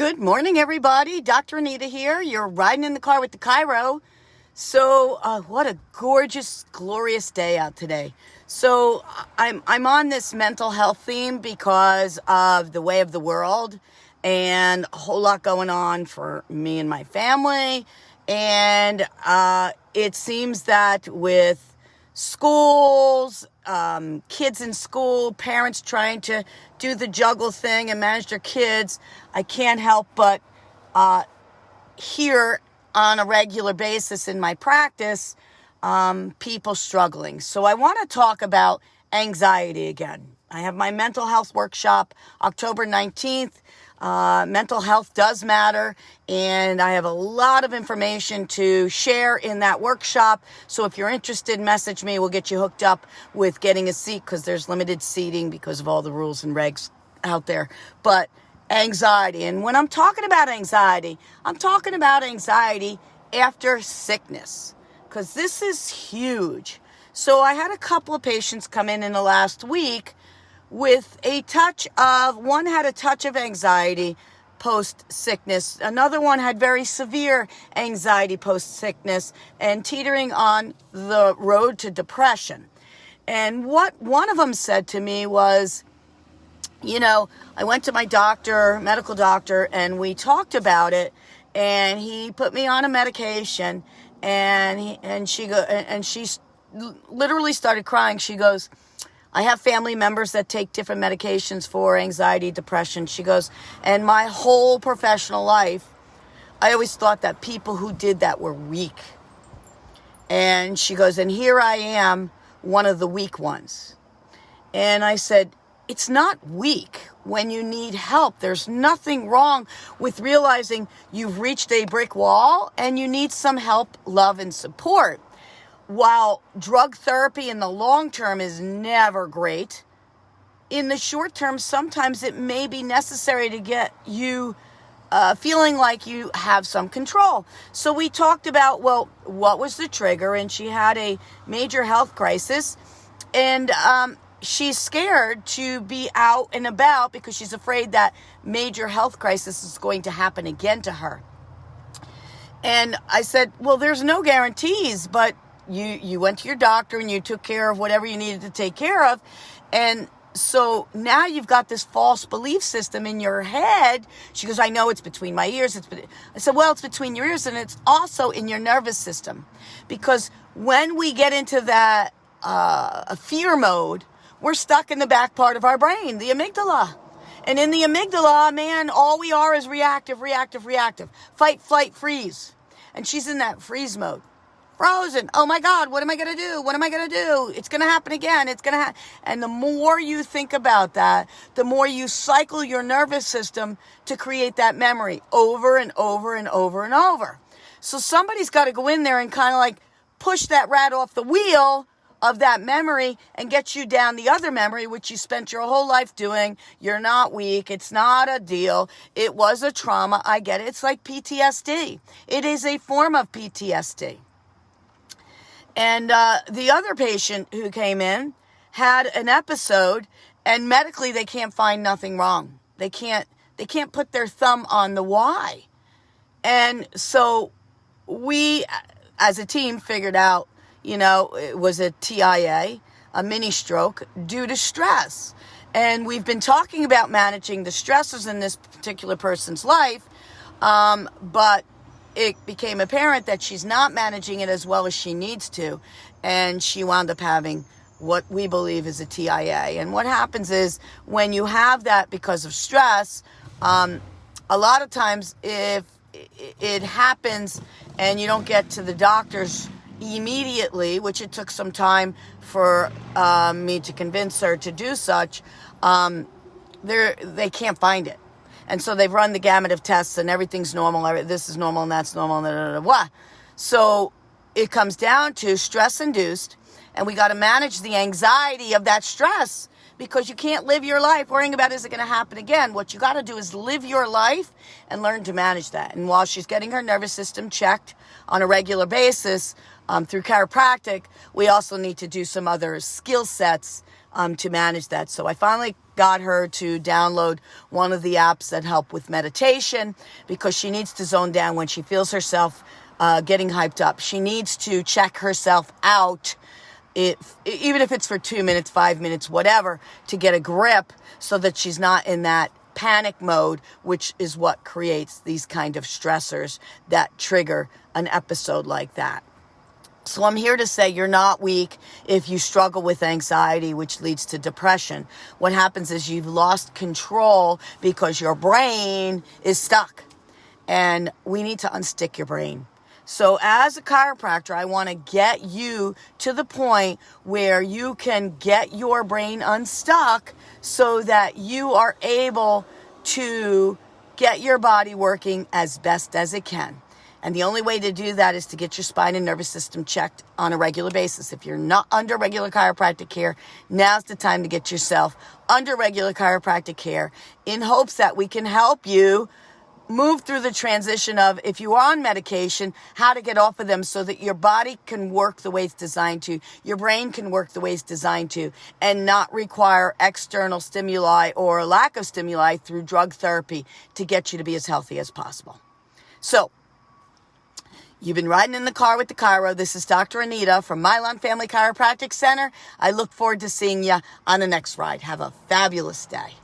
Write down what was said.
Good morning, everybody. Dr. Anita here. You're riding in the car with the Cairo. So, what a gorgeous, glorious day out today. So, I'm on this mental health theme because of the way of the world and a whole lot going on for me and my family. And it seems that with schools, kids in school, parents trying to do the juggle thing and manage their kids, I can't help but hear on a regular basis in my practice people struggling. So I want to talk about anxiety again. I have my mental health workshop October 19th. Mental health does matter, and I have a lot of information to share in that workshop. So if you're interested, message me. We'll get you hooked up with getting a seat because there's limited seating because of all the rules and regs out there. But anxiety, and when I'm talking about anxiety, I'm talking about anxiety after sickness because this is huge. So I had a couple of patients come in the last week with one had a touch of anxiety post-sickness. Another one had very severe anxiety post-sickness and teetering on the road to depression. And what one of them said to me was, I went to my medical doctor, and we talked about it, and he put me on a medication, and she literally started crying. She goes, I have family members that take different medications for anxiety, depression. She goes, and my whole professional life, I always thought that people who did that were weak. And she goes, and here I am, one of the weak ones. And I said, it's not weak when you need help. There's nothing wrong with realizing you've reached a brick wall and you need some help, love, and support. While drug therapy in the long term is never great, in the short term, sometimes it may be necessary to get you feeling like you have some control. So we talked about, what was the trigger? And she had a major health crisis, and she's scared to be out and about because she's afraid that major health crisis is going to happen again to her. And I said, well, there's no guarantees, but you went to your doctor and you took care of whatever you needed to take care of. And so now you've got this false belief system in your head. She goes, I know it's between my ears. I said, well, it's between your ears and it's also in your nervous system. Because when we get into that fear mode, we're stuck in the back part of our brain, the amygdala. And in the amygdala, man, all we are is reactive. Fight, flight, freeze. And she's in that freeze mode. Frozen. Oh my God, what am I going to do? It's going to happen again. And the more you think about that, the more you cycle your nervous system to create that memory over and over and over and over. So somebody's got to go in there and kind of like push that rat off the wheel of that memory and get you down the other memory, which you spent your whole life doing. You're not weak. It's not a deal. It was a trauma. I get it. It's like PTSD. It is a form of PTSD. And the other patient who came in had an episode, and medically they can't find nothing wrong. They can't put their thumb on the why. And so we, as a team, figured out, it was a TIA, a mini stroke, due to stress. And we've been talking about managing the stressors in this particular person's life, but it became apparent that she's not managing it as well as she needs to, and she wound up having what we believe is a TIA. And what happens is when you have that because of stress, a lot of times if it happens and you don't get to the doctors immediately, which it took some time for me to convince her to do such, they can't find it. And so they've run the gamut of tests and everything's normal. This is normal and that's normal. Blah, blah, blah, blah. So it comes down to stress induced, and we got to manage the anxiety of that stress because you can't live your life worrying about, is it going to happen again? What you got to do is live your life and learn to manage that. And while she's getting her nervous system checked on a regular basis through chiropractic, we also need to do some other skill sets to manage that. So I finally got her to download one of the apps that help with meditation, because she needs to zone down when she feels herself getting hyped up. She needs to check herself out, even if it's for 2 minutes, 5 minutes, whatever, to get a grip so that she's not in that panic mode, which is what creates these kind of stressors that trigger an episode like that. So I'm here to say you're not weak if you struggle with anxiety, which leads to depression. What happens is you've lost control because your brain is stuck, and we need to unstick your brain. So as a chiropractor, I want to get you to the point where you can get your brain unstuck so that you are able to get your body working as best as it can. And the only way to do that is to get your spine and nervous system checked on a regular basis. If you're not under regular chiropractic care, now's the time to get yourself under regular chiropractic care, in hopes that we can help you move through the transition of, if you are on medication, how to get off of them so that your body can work the way it's designed to, your brain can work the way it's designed to, and not require external stimuli or lack of stimuli through drug therapy to get you to be as healthy as possible. So, you've been riding in the car with the Chiro. This is Dr. Anita from Mylon Family Chiropractic Center. I look forward to seeing you on the next ride. Have a fabulous day.